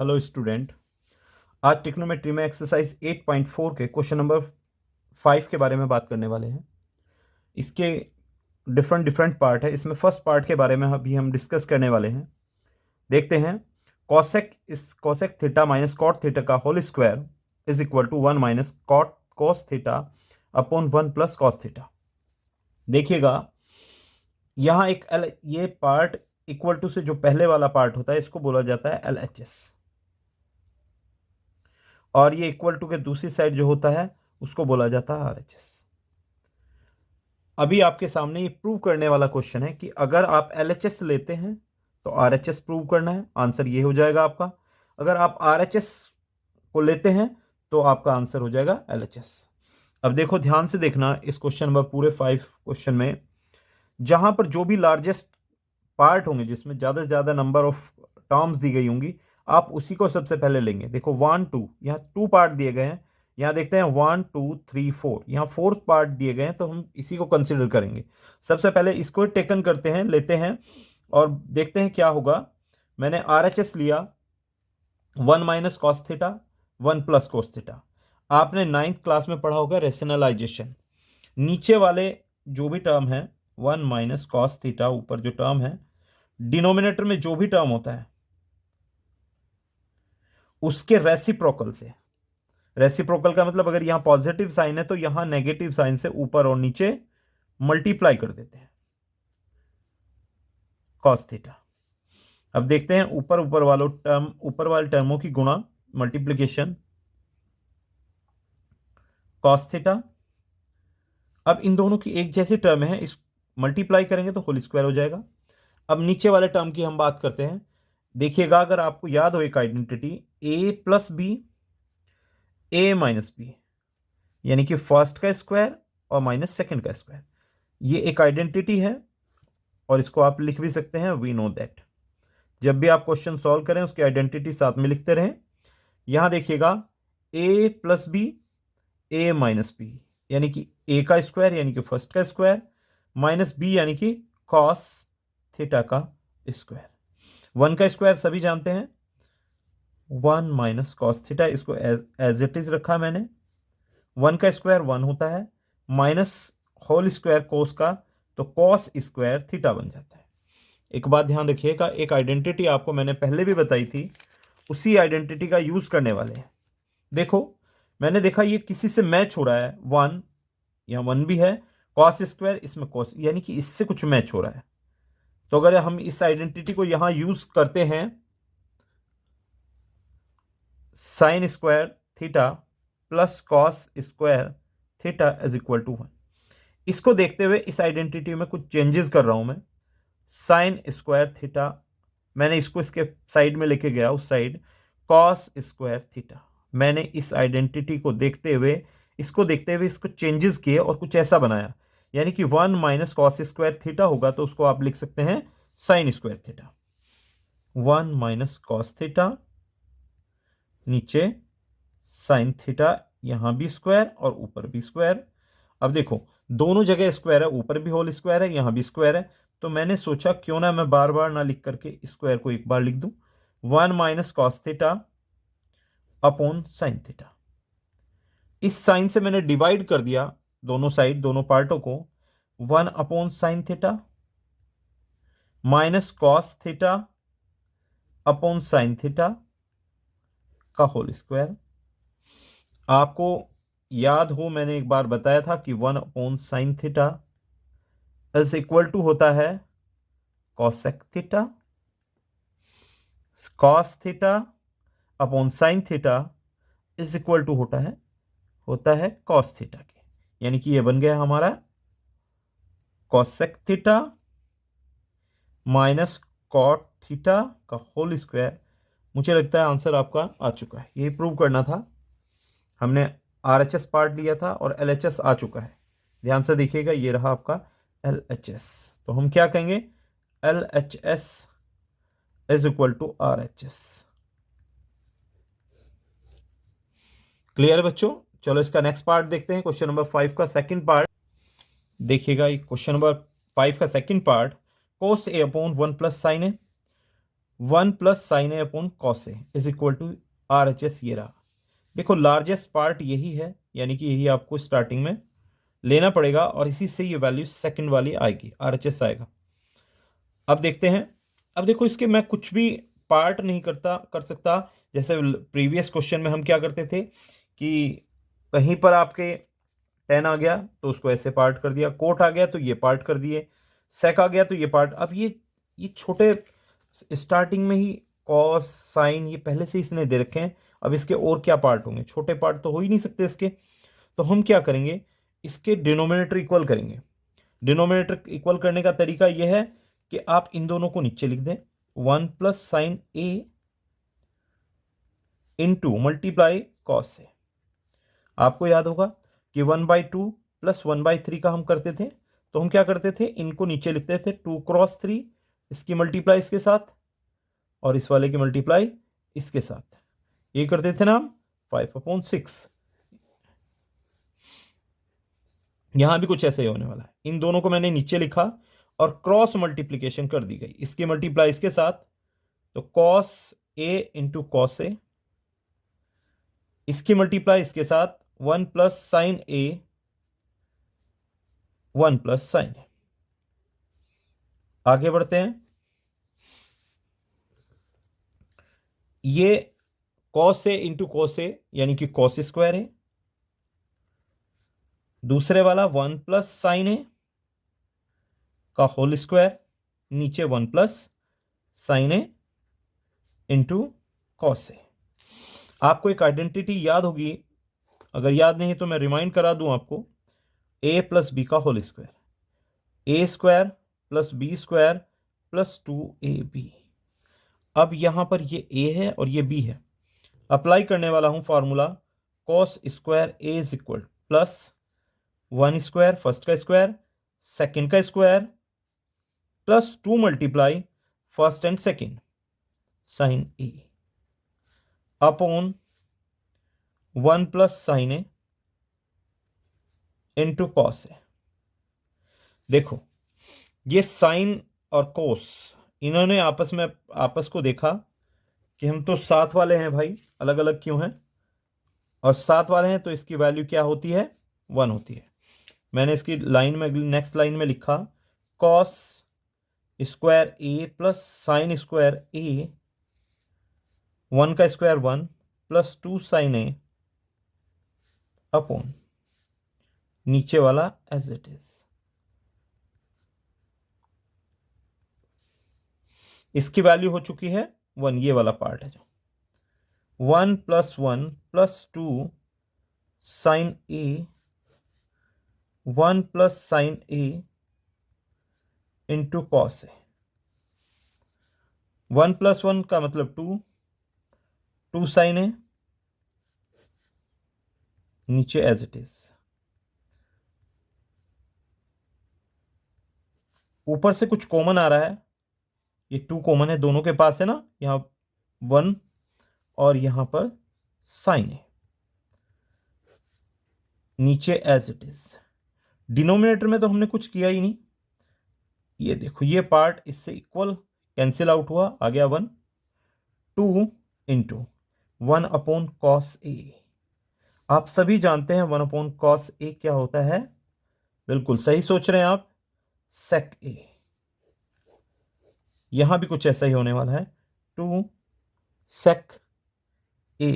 Hello student. आज trigonometry में exercise 8.4 के क्वेश्चन नंबर 5 के बारे में बात करने वाले हैं। इसके डिफरेंट डिफरेंट पार्ट है। इसमें फर्स्ट पार्ट के बारे में अभी हम डिस्कस करने वाले हैं। देखते हैं। Cosec theta minus cot theta का whole square is equal to 1 minus cot cos theta upon 1 plus cos theta. देखिएगा, यहाँ एक एल, ये पार्ट इक्वल टू से जो पहले वाला पार्ट होता है इसको बोला जाता है LHS, और ये इक्वल टू के दूसरी साइड जो होता है उसको बोला जाता है RHS। अभी आपके सामने ये प्रूव करने वाला क्वेश्चन है कि अगर आप LHS लेते हैं तो RHS प्रूव करना है। आंसर ये हो जाएगा आपका। अगर आप RHS को लेते हैं तो आपका आंसर हो जाएगा LHS। अब देखो, ध्यान से देखना इस क्वेश्चन नंबर पूरे 5 क्वेश्चन में, जहां पर जो भी लार्जेस्ट पार्ट होंगे जिसमें ज़्यादा से ज़्यादा नंबर ऑफ टर्म्स दी गई होंगी, आप उसी को सबसे पहले लेंगे। देखो 1 2, यहाँ 2 पार्ट दिए गए हैं। यहाँ देखते हैं 1 2 3 4, यहाँ 4th पार्ट दिए गए हैं, तो हम इसी को कंसिडर करेंगे। सबसे पहले इसको टेकन करते हैं, लेते हैं और देखते हैं क्या होगा। मैंने RHS लिया 1 minus cos theta 1 plus cos theta. आपने 9th क्लास में पढ़ा होगा रेशनलाइजेशन। नीचे वाले जो भी टर्म है 1 माइनस कॉस थीटा, ऊपर जो टर्म है डिनोमिनेटर में जो भी टर्म होता है उसके रेसिप्रोकल से। रेसिप्रोकल का मतलब अगर यहां पॉजिटिव साइन है तो यहां नेगेटिव साइन से ऊपर और नीचे मल्टीप्लाई कर देते हैं कॉस थीटा। अब देखते हैं ऊपर ऊपर वाले टर्मों की गुणा, मल्टीप्लिकेशन कॉस थीटा। अब इन दोनों की एक जैसी टर्म है, इस मल्टीप्लाई करेंगे तो होल स्क्वायर हो जाएगा। अब नीचे वाले टर्म की हम बात करते हैं। देखिएगा, अगर आपको याद हो एक identity a plus B a minus B, यानी कि फर्स्ट का स्क्वायर और माइनस सेकंड का स्क्वायर, ये एक आइडेंटिटी है और इसको आप लिख भी सकते हैं वी नो दैट। जब भी आप क्वेश्चन सॉल्व करें उसकी आइडेंटिटी साथ में लिखते रहें। यहां देखिएगा a plus B a minus B, यानी कि a का स्क्वायर यानी कि फर्स्ट का स्क्वायर, माइनस b यानी कि कॉस थीटा का स्क्वायर। 1 का स्क्वायर सभी जानते हैं 1 माइनस कॉस थीटा, इसको एज इट इज रखा मैंने। 1 का स्क्वायर 1 होता है, माइनस होल स्क्वायर कोस का, तो कॉस स्क्वायर थीटा बन जाता है। एक बात ध्यान रखिएगा, एक आइडेंटिटी आपको मैंने पहले भी बताई थी, उसी आइडेंटिटी का यूज करने वाले हैं। देखो, मैंने देखा ये किसी से मैच हो रहा है 1, यहाँ 1 भी है, कॉस स्क्वायर इसमें कॉस, यानी कि इससे कुछ मैच हो रहा है। तो अगर हम इस आइडेंटिटी को यहां यूज करते हैं sine square theta plus cos square theta is equal to 1, इसको देखते हुए इस आइडेंटिटी में कुछ चेंजेस कर रहा हूं मैं। साइन स्क्वायर थीटा, मैंने इसको इसके साइड में लेके गया, उस साइड कॉस स्क्वायर थीटा। मैंने इस आइडेंटिटी को देखते हुए इसको चेंजेस किए और कुछ ऐसा बनाया, यानी कि 1 माइनस कॉस स्क्वायर थीटा होगा तो उसको आप लिख सकते हैं sine square theta. 1 minus cos theta, नीचे साइन थीटा, यहां भी स्क्वायर और ऊपर भी स्क्वायर। अब देखो, दोनों जगह स्क्वायर है, ऊपर भी होल स्क्वायर है, यहां भी स्क्वायर है, तो मैंने सोचा क्यों ना मैं बार बार ना लिख करके स्क्वायर को एक बार लिख दूं। 1 minus cos theta upon sine theta. इस साइन से मैंने डिवाइड कर दिया दोनों साइड, दोनों पार्टों को। 1 upon sine theta minus cos theta upon sine theta का होल स्क्वायर। आपको याद हो मैंने एक बार बताया था कि 1 upon sine theta is equal to होता है cosec theta, cos theta upon sine theta is equal to होता है कॉस थीटा के, यानी कि ये बन गया हमारा cosec theta minus cot theta का होल स्क्वायर। मुझे लगता है आंसर आपका आ चुका है। यही प्रूव करना था। हमने RHS पार्ट लिया था और LHS आ चुका है। ध्यान से देखिएगा, ये रहा आपका LHS। तो हम क्या कहेंगे, LHS is equal to RHS। Clear बच्चों? चलो इसका नेक्स्ट पार्ट देखते हैं, क्वेश्चन नंबर 5 का सेकंड पार्ट। देखिएगा क्वेश्चन नंबर 5 का second part, cos A upon 1 plus sine A. 1 plus sine A upon cos A is equal to RHS ये रहा। देखो लार्जेस्ट पार्ट यही है, यानी कि यही आपको स्टार्टिंग में लेना पड़ेगा और इसी से ये वैल्यू सेकंड वाली आएगी, RHS आएगा। अब देखते हैं। अब देखो इसके मैं कुछ भी पार्ट नहीं कर सकता। जैसे प्रीवियस क्वेश्चन में हम क्या करते थे कि कहीं पर आपके टेन आ गया तो उसको ऐसे पार्ट कर दिया, कोट आ गया तो ये पार्ट कर दिए, सेक आ गया तो ये पार्ट। अब ये छोटे स्टार्टिंग में ही कॉस साइन ये पहले से इसने दे रखे हैं। अब इसके और क्या पार्ट होंगे, छोटे पार्ट तो हो ही नहीं सकते इसके। तो हम क्या करेंगे, इसके डिनोमिनेटर इक्वल करेंगे। डिनोमिनेटर इक्वल करने का तरीका यह है कि आप इन दोनों को नीचे लिख दें, 1 plus sine A into multiply cos A. आपको याद होगा कि 1/2 प्लस 1/3 का हम करते थे, तो हम क्या करते थे, इनको नीचे लिखते थे 2 क्रॉस 3, इसकी मल्टीप्लाई इसके साथ और इस वाले की मल्टीप्लाई इसके साथ, ये करते थे ना हम 5/6। यहां भी कुछ ऐसे ही होने वाला है। इन दोनों को मैंने नीचे लिखा और क्रॉस मल्टीप्लीकेशन कर दी गई, इसकी मल्टीप्लाई इसके साथ, तो कॉस ए इंटू कॉस ए, इसकी मल्टीप्लाई इसके साथ 1 plus sine A 1 plus sine ए। आगे बढ़ते हैं। ये कॉस ए इंटू कॉस ए यानी कि कॉस स्क्वायर है। दूसरे वाला 1 प्लस साइन ए का होल स्क्वायर, नीचे 1 plus sine A into cos ए। आपको एक आइडेंटिटी याद होगी, अगर याद नहीं तो मैं रिमाइंड करा दूं आपको, a प्लस बी का whole square, A square plus B square plus 2ab। अब यहां पर ये a है और ये b है। अप्लाई करने वाला हूं formula cos square A is equal plus 1 square first का स्क्वायर सेकंड का square plus 2 multiply first and second sine A upon 1 plus sine A into cos A. देखो ये साइन और कोस इन्होंने आपस को देखा कि हम तो साथ वाले हैं भाई, अलग अलग क्यों हैं, और साथ वाले हैं तो इसकी वैल्यू क्या होती है, 1 होती है। मैंने इसकी लाइन में नेक्स्ट लाइन में लिखा कॉस स्क्वायर ए प्लस साइन स्क्वायर ए 1 का square 1 plus 2 sign A upon नीचे वाला एज इट इज। इसकी वैल्यू हो चुकी है 1, ये वाला पार्ट है जो 1 plus 1 plus 2 sign A 1 plus sine A into cos A. 1 plus 1 का मतलब 2 साइन ए नीचे एज इट इज। ऊपर से कुछ कॉमन आ रहा है, ये 2 कॉमन है, दोनों के पास है ना, यहां 1 और यहां पर साइन है, नीचे एज इट इज। डिनोमिनेटर में तो हमने कुछ किया ही नहीं। ये देखो ये पार्ट इससे इक्वल कैंसिल आउट हुआ, आ गया 1, 2 इंटू 1 अपॉन कॉस ए। आप सभी जानते हैं 1 अपॉन कॉस ए क्या होता है, बिल्कुल सही सोच रहे हैं आप, सेक ए। यहां भी कुछ ऐसा ही होने वाला है, 2 सेक ए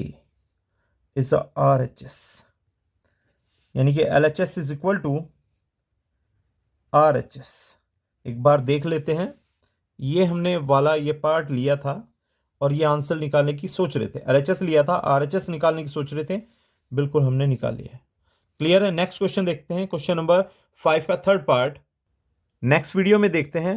इज RHS, यानी कि LHS is equal to RHS। एक बार देख लेते हैं, ये हमने वाला ये पार्ट लिया था और ये आंसर निकालने की सोच रहे थे, LHS लिया था, RHS निकालने की सोच रहे थे, बिल्कुल हमने निकाल लिया है। क्लियर है। नेक्स्ट क्वेश्चन देखते हैं, क्वेश्चन नंबर 5 का थर्ड पार्ट नेक्स्ट वीडियो में देखते हैं।